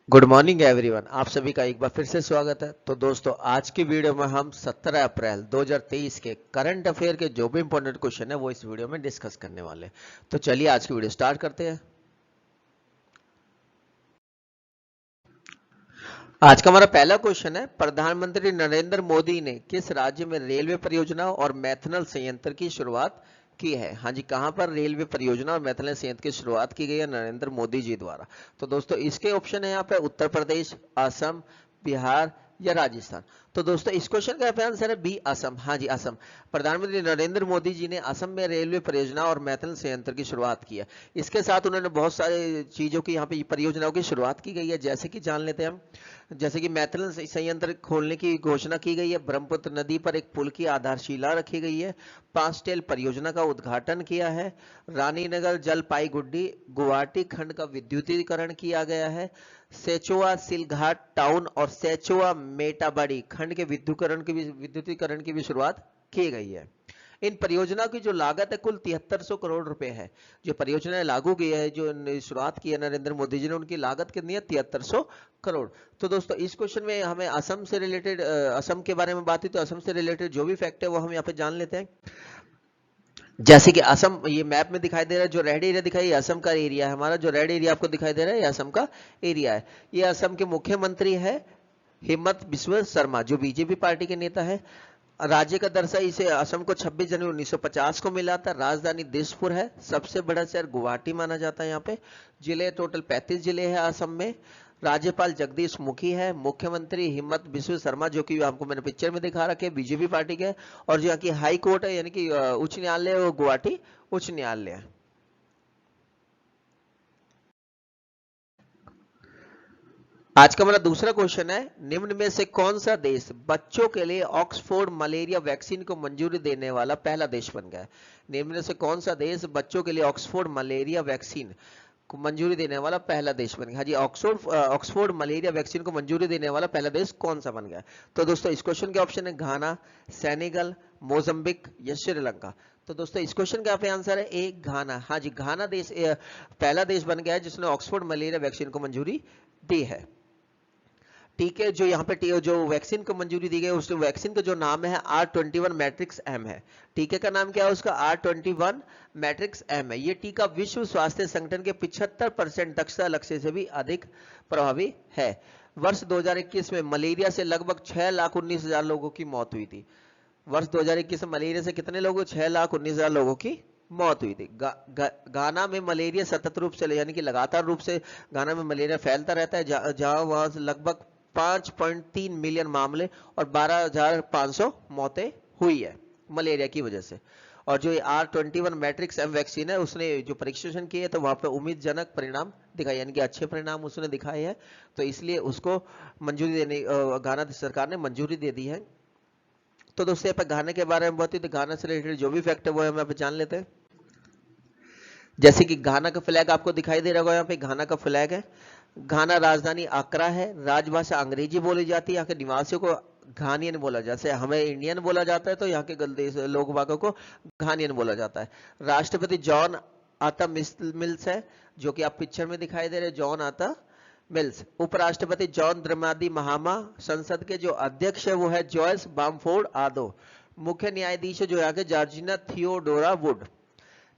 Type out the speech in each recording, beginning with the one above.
Good morning everyone. आप सभी का एक बार फिर से स्वागत है। तो दोस्तों, आज की वीडियो में हम 17 अप्रैल 2023 के करंट अफेयर के जो भी इंपॉर्टेंट क्वेश्चन है वो इस वीडियो में डिस्कस करने वाले हैं। तो चलिए आज की वीडियो स्टार्ट करते हैं। आज का हमारा पहला क्वेश्चन है, प्रधानमंत्री नरेंद्र मोदी ने किस राज्य में रेलवे परियोजना और मैथनॉल संयंत्र की शुरुआत की है? हाँ जी, कहां पर रेलवे परियोजना और मैथनॉल संयंत्र की शुरुआत की गई है नरेंद्र मोदी जी द्वारा? तो दोस्तों, इसके ऑप्शन है यहाँ पे उत्तर प्रदेश, असम, बिहार या राजस्थान। तो दोस्तों, इस क्वेश्चन का आंसर है बी, असम। हाँ जी, असम। प्रधानमंत्री नरेंद्र मोदी जी ने असम में रेलवे परियोजना और मैथनॉल संयंत्र की शुरुआत की है। इसके साथ उन्होंने बहुत सारे चीजों की यहाँ पे परियोजनाओं की शुरुआत की गई है, जैसे कि जान लेते हैं हम। जैसे कि मैथनॉल संयंत्र खोलने की घोषणा की गई है, ब्रह्मपुत्र नदी पर एक पुल की आधारशिला रखी गई है, 5 टेल परियोजना का उद्घाटन किया है, रानीनगर जलपाईगुड़ी गुवाहाटी खंड का विद्युतीकरण किया गया है, सेचोआ सिलघाट टाउन और सेचोआ मेटाबड़ी खंड के विद्युतीकरण की भी शुरुआत की गई है। इन परियोजनाओं की जो लागत है कुल 7300 करोड़ रुपए है। जो परियोजनाएं लागू की है, जो शुरुआत की है नरेंद्र मोदी जी ने, उनकी लागत कितनी है? 7300 करोड़। तो दोस्तों, इस क्वेश्चन में हमें असम से रिलेटेड, असम के बारे में बात हुई, तो असम से रिलेटेड जो भी फैक्ट है वो हम यहाँ पे जान लेते हैं। जैसे कि असम ये मैप में दिखाई दे रहा है, जो रेड एरिया दिखाई है असम का एरिया है। हमारा जो रेड एरिया आपको दिखाई दे रहा है ये असम का एरिया है। ये असम के मुख्यमंत्री है हिमंत बिस्वा शर्मा, जो बीजेपी पार्टी के नेता है। राज्य का दर्जा इसे असम को 26 जनवरी 1950 को मिला था। राजधानी दिसपुर है। सबसे बड़ा शहर गुवाहाटी माना जाता है यहाँ पे। जिले टोटल 35 जिले हैं असम में। राज्यपाल जगदीश मुखी है। मुख्यमंत्री हिमंत बिस्वा शर्मा, जो कि आपको मैंने पिक्चर में दिखा रखे, बीजेपी पार्टी के। और जो यहाँ की हाई कोर्ट है, यानी कि उच्च न्यायालय, वो गुवाहाटी उच्च न्यायालय है। आज का हमारा दूसरा क्वेश्चन है, निम्न में से कौन सा देश बच्चों के लिए ऑक्सफोर्ड मलेरिया वैक्सीन को मंजूरी देने वाला पहला देश बन गया है? निम्न में से कौन सा देश बच्चों के लिए ऑक्सफोर्ड मलेरिया वैक्सीन को मंजूरी देने वाला पहला देश बन गया? हाँ जी, ऑक्सफोर्ड मलेरिया वैक्सीन को मंजूरी देने वाला पहला देश कौन सा बन गया? तो दोस्तों, इस क्वेश्चन के ऑप्शन है घाना, सेनेगल, मोजम्बिक या श्रीलंका। तो दोस्तों, इस क्वेश्चन का आंसर है ए, घाना। हाँ जी, घाना देश पहला देश बन गया है जिसने ऑक्सफोर्ड मलेरिया वैक्सीन को मंजूरी दी है। टीके जो यहाँ पे जो वैक्सीन को मंजूरी दी गई, उस वैक्सीन का जो नाम है R21 मैट्रिक्स एम है। टीके का नाम क्या है उसका? R21 मैट्रिक्स एम है। ये टीका विश्व स्वास्थ्य संगठन के 75% दक्षता लक्ष्य से भी अधिक प्रभावी है। वर्ष 2021 में मलेरिया से लगभग 6,19,000 लोगों की मौत हुई थी। वर्ष 2021 में मलेरिया से कितने लोगों? 6,19,000 लोगों की मौत हुई थी। गाना में मलेरिया सतत रूप से, यानी कि लगातार रूप से गाना में मलेरिया फैलता रहता है, जहां वहां से लगभग 5.3 मिलियन मामले और 12,500 मौतें हुई है मलेरिया की वजह से। और जो R21 मैट्रिक्स एम वैक्सीन है, उसने जो परीक्षण किए तो वहां पे उम्मीदजनक परिणाम दिखाए, यानी कि अच्छे परिणाम उसने दिखाए हैं। तो इसलिए उसको मंजूरी देने, घाना सरकार ने मंजूरी दे दी है। तो दोस्तों, यहाँ पे घाना के बारे में बहुत ही, तो घाना से रिलेटेड जो भी फैक्ट है वो हम यहाँ पे जान लेते हैं। जैसे कि घाना का फ्लैग आपको दिखाई दे रहा होगा, यहाँ पे घाना का फ्लैग है। घाना राजधानी आकरा है। राजभाषा अंग्रेजी बोली जाती है। यहाँ के निवासियों को घानियन बोला जाता है। हमें इंडियन बोला जाता है, तो यहाँ के गलदेश लोग बागों को घानियन बोला जाता है। राष्ट्रपति जॉन आता मिल्स है, जो कि आप पिक्चर में दिखाई दे रहे, जॉन आता मिल्स। उपराष्ट्रपति जॉन द्रमादी महामा। संसद के जो अध्यक्ष है वो है जॉयस बामफोर्ड आदो। मुख्य न्यायाधीश जो यहाँ के जॉर्जिना थियोडोरा वुड।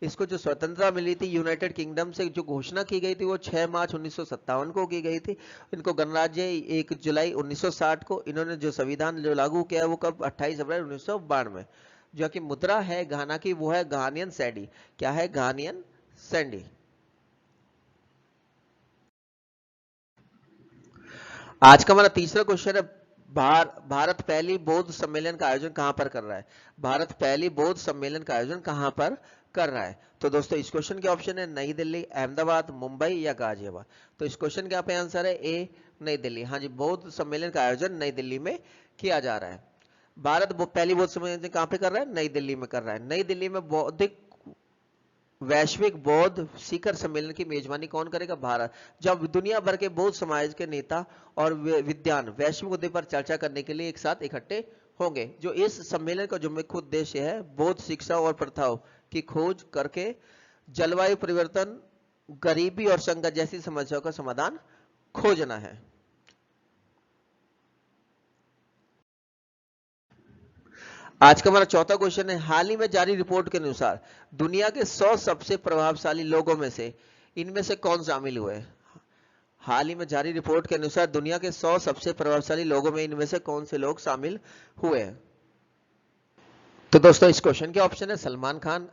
इसको जो स्वतंत्रता मिली थी यूनाइटेड किंगडम से, जो घोषणा की गई थी वो 6 मार्च 1957 को की गई थी। इनको गणराज्य 1 जुलाई 1960 को। इन्होंने जो संविधान जो लागू किया वो कब? 28 अप्रैल 1992। जो कि मुद्रा है घाना की वो है घानियन सैंडी। क्या है? Ghanaian Sandy. आज का हमारा तीसरा क्वेश्चन है, भारत पहली बौद्ध सम्मेलन का आयोजन कहां पर कर रहा है? भारत पहली बौद्ध सम्मेलन का आयोजन कहां पर कर रहा है? तो दोस्तों, इस क्वेश्चन के ऑप्शन है नई दिल्ली, अहमदाबाद, मुंबई या गाजियाबाद। तो इस क्वेश्चन का पे आंसर है ए, नई दिल्ली। हाँ जी, बौद्ध सम्मेलन का आयोजन नई दिल्ली में किया जा रहा है। भारत पहली बौद्ध सम्मेलन कहां पे कर रहा है? नई दिल्ली में कर रहा है। नई दिल्ली में बौद्धिक वैश्विक बौद्ध शिखर सम्मेलन की मेजबानी कौन करेगा? भारत। जब दुनिया भर के बौद्ध समाज के नेता और विद्वान वैश्विक मुद्दे पर चर्चा करने के लिए एक साथ इकट्ठे होंगे। जो इस सम्मेलन का जो मुख्य उद्देश्य है, बौद्ध शिक्षा और प्रथाओं की खोज करके जलवायु परिवर्तन, गरीबी और संकट जैसी समस्याओं का समाधान खोजना है। आज का हमारा चौथा क्वेश्चन है, हाल ही में जारी रिपोर्ट के अनुसार दुनिया के 100 सबसे प्रभावशाली लोगों में से इनमें से कौन शामिल हुए? हाल ही में जारी रिपोर्ट के अनुसार दुनिया के 100 सबसे प्रभावशाली लोगों में इनमें से कौन से लोग शामिल हुए हैं? तो दोस्तों इस क्वेश्चन के ऑप्शन है सलमान खान,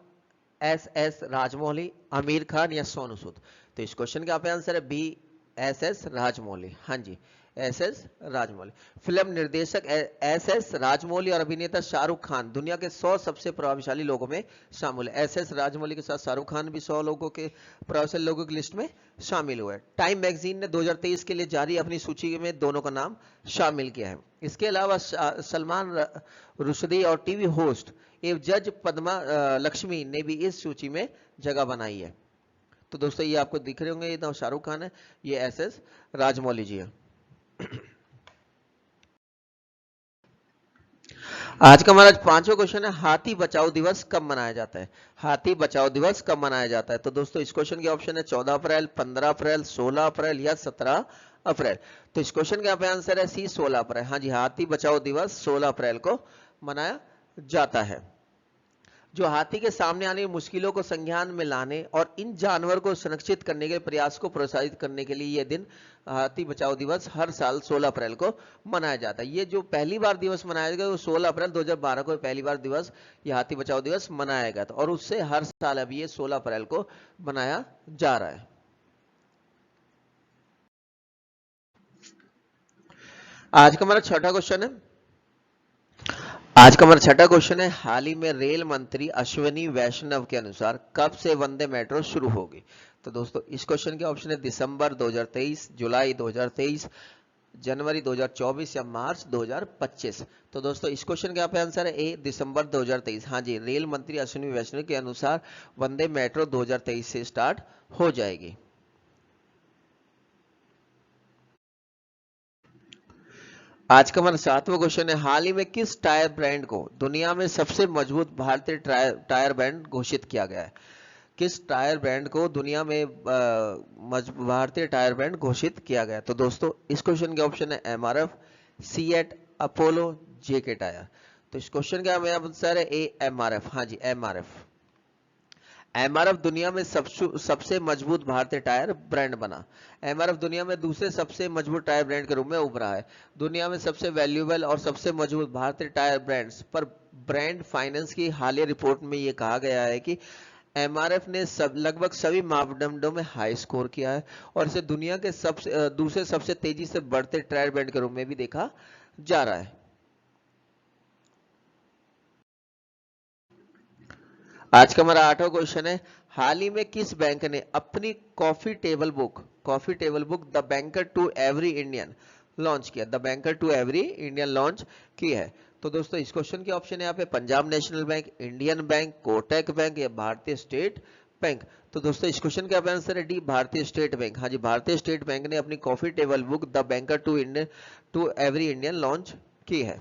एस राजमौली, आमिर खान या सोनू सूद। तो इस क्वेश्चन का आंसर है बी, एस राजमौली। हाँ जी, एस राजमौली। फिल्म निर्देशक एस राजमौली और अभिनेता शाहरुख खान दुनिया के 100 सबसे प्रभावशाली लोगों में शामिल है। एस राजमौली के साथ शाहरुख खान भी 100 लोगों के प्रभावशाली लोगों की लिस्ट में शामिल हुए। टाइम मैगजीन ने 2023 के लिए जारी अपनी सूची में दोनों का नाम शामिल किया है। इसके अलावा सलमान रुश्दी और टीवी होस्ट एवं जज पद्मा लक्ष्मी ने भी इस सूची में जगह बनाई है। तो दोस्तों ये आपको दिख रहे होंगे, ये तो शाहरुख खान है, ये एस राजमौली जी है। आज का हमारा पांचवा क्वेश्चन है, हाथी बचाओ दिवस कब मनाया जाता है? हाथी बचाओ दिवस कब मनाया जाता है? तो दोस्तों इस क्वेश्चन के ऑप्शन है 14 अप्रैल, 15 अप्रैल, 16 अप्रैल या 17 अप्रैल। तो इस क्वेश्चन का आंसर है सी, 16 अप्रैल। हाँ जी, हाथी बचाओ दिवस 16 अप्रैल को मनाया जाता है। जो हाथी के सामने आने की मुश्किलों को संज्ञान में लाने और इन जानवर को संरक्षित करने के प्रयास को प्रोत्साहित करने के लिए यह दिन हाथी बचाओ दिवस हर साल 16 अप्रैल को मनाया जाता है। ये जो पहली बार दिवस मनाया गया वो 16 अप्रैल 2012 को पहली बार दिवस ये हाथी बचाओ दिवस मनाया गया था और उससे हर साल अब ये 16 अप्रैल को मनाया जा रहा है। आज का हमारा छठा क्वेश्चन है, आज का हमारा छठा क्वेश्चन है, हाल ही में रेल मंत्री अश्विनी वैष्णव के अनुसार कब से वंदे मेट्रो शुरू होगी? तो दोस्तों इस क्वेश्चन के ऑप्शन है दिसंबर 2023, जुलाई 2023, जनवरी 2024 या मार्च 2025। तो दोस्तों इस क्वेश्चन का आंसर है ए, दिसंबर 2023। हाँ जी, रेल मंत्री अश्विनी वैष्णव के अनुसार वंदे मेट्रो 2023 से स्टार्ट हो जाएगी। आज का हमारा सातवां क्वेश्चन है, हाल ही में किस टायर ब्रांड को दुनिया में सबसे मजबूत भारतीय टायर ब्रांड घोषित किया गया है? किस टायर ब्रांड को दुनिया में भारतीय टायर ब्रांड घोषित किया गया? तो दोस्तों इस क्वेश्चन के ऑप्शन है एमआरएफ, सीएट, अपोलो, जेके टायर। तो इस क्वेश्चन का आंसर है ए, एमआरएफ। हाँ जी, एमआरएफ। एमआरएफ दुनिया में सबसे मजबूत भारतीय टायर ब्रांड बना। एमआरएफ दुनिया में दूसरे सबसे मजबूत टायर ब्रांड के रूप में उभरा है। दुनिया में सबसे वैल्यूएबल और सबसे मजबूत भारतीय टायर ब्रांड्स पर ब्रांड फाइनेंस की हालिया रिपोर्ट में यह कहा गया है कि एमआरएफ ने लगभग सभी मापदंडों में हाई स्कोर किया है और इसे दुनिया के दूसरे सबसे तेजी से बढ़ते टायर ब्रांड के रूप में भी देखा जा रहा है। आज का हमारा आठवां क्वेश्चन है, हाल ही में किस बैंक ने अपनी coffee table book the banker to every Indian launch किया? The banker to every Indian launch की है। तो दोस्तों इस क्वेश्चन के ऑप्शन है यहाँ पे Punjab national bank, Indian bank, Kotak bank या भारतीय स्टेट बैंक। तो दोस्तों इस क्वेश्चन का आंसर है डी, भारतीय स्टेट बैंक। हाँ जी, भारतीय स्टेट बैंक ने अपनी coffee table book the banker to every Indian launch की है।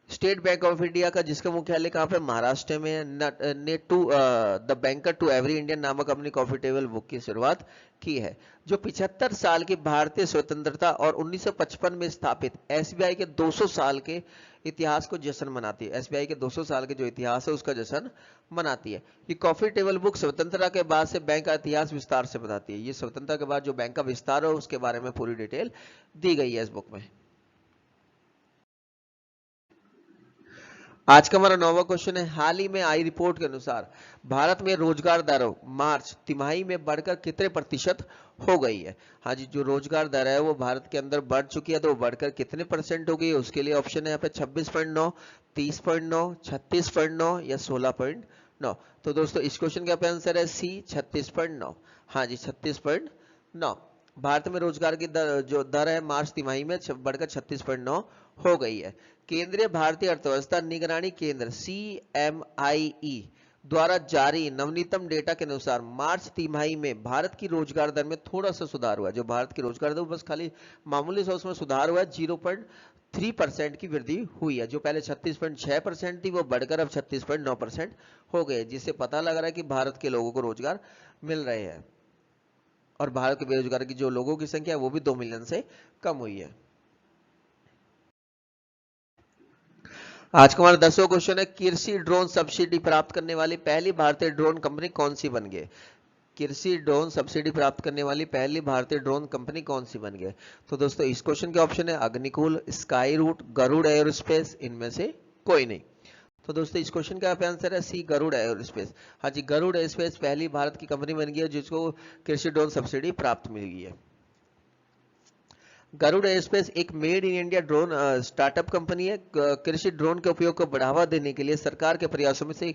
स्टेट बैंक ऑफ इंडिया का जिसका मुख्यालय कहां पे महाराष्ट्र में ने the banker to every Indian नामक अपनी कॉफी टेबल बुक की शुरुआत की है, जो 75 साल की भारतीय स्वतंत्रता और 1955 में स्थापित एसबीआई के 200 साल के इतिहास को जश्न मनाती है। एसबीआई के 200 साल के जो इतिहास है उसका जश्न मनाती है। ये कॉफी टेबल बुक स्वतंत्रता के बाद से बैंक का इतिहास विस्तार से बताती है। ये स्वतंत्रता के बाद जो बैंक का विस्तार हो उसके बारे में पूरी डिटेल दी गई है इस बुक में। आज का हमारा नौवां क्वेश्चन है, हाल ही में आई रिपोर्ट के अनुसार भारत में रोजगार दर मार्च तिमाही में बढ़कर कितने प्रतिशत हो गई है? हाँ जी, जो रोजगार दर है वो भारत के अंदर बढ़ चुकी है, तो वो बढ़कर कितने परसेंट हो गई है उसके लिए ऑप्शन है यहाँ पे 26.9, 30.9, 36.9 या 16.9। तो दोस्तों इस क्वेश्चन का आंसर है सी, 36.9। हाँ जी, 36.9। भारत में रोजगार की जो दर है मार्च तिमाही में बढ़कर 36.9 हो गई है। केंद्रीय भारतीय अर्थव्यवस्था निगरानी केंद्र CMIE द्वारा जारी नवनीतम डेटा के अनुसार मार्च तिमाही में भारत की रोजगार दर में थोड़ा सा सुधार हुआ। जो भारत की रोजगार दर बस खाली मामूली सा उसमें सुधार हुआ है, 0.3% की वृद्धि हुई है। जो पहले 36.6% थी वो बढ़कर अब 36.9% हो गए, जिससे पता लग रहा है कि भारत के लोगों को रोजगार मिल रहे हैं। और भारत के बेरोजगार की जो लोगों की संख्या है वो भी 2 मिलियन से कम हुई है। आज का हमारा 10वां क्वेश्चन है, कृषि ड्रोन सब्सिडी प्राप्त करने वाली पहली भारतीय ड्रोन कंपनी कौन सी बन गई? कृषि ड्रोन सब्सिडी प्राप्त करने वाली पहली भारतीय ड्रोन कंपनी कौन सी बन गई? तो दोस्तों इस क्वेश्चन के ऑप्शन है अग्निकुल, स्काई रूट, गरुड़ एयरोस्पेस, इनमें से कोई नहीं। तो दोस्तों इस क्वेश्चन का आंसर है सी, गरुड़ एयरोस्पेस। हाँ जी, गरुड़ एयरोस्पेस पहली भारत की कंपनी बन गई है जिसको कृषि ड्रोन सब्सिडी प्राप्त मिल गई है। गरुड़ एयरस्पेस एक made in India drone startup company है। कृषि ड्रोन के उपयोग को बढ़ावा देने के लिए सरकार के प्रयासों में से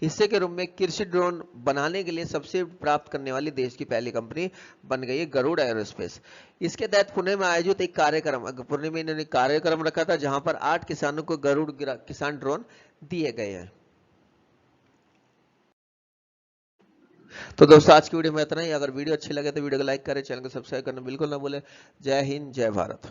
हिस्से के रूप में कृषि ड्रोन बनाने के लिए सब्सिडी प्राप्त करने वाली देश की पहली कंपनी बन गई है गरुड़ एयरोस्पेस। इसके तहत पुणे में आयोजित एक कार्यक्रम, पुणे में इन्होंने कार्यक्रम रखा था जहां पर 8 किसानों को गरुड़ किसान ड्रोन दिए गए हैं। तो दोस्तों आज की वीडियो में इतना ही। अगर वीडियो अच्छी लगे तो वीडियो को लाइक करें, चैनल को सब्सक्राइब करना बिल्कुल ना भूलें। जय हिंद, जय भारत।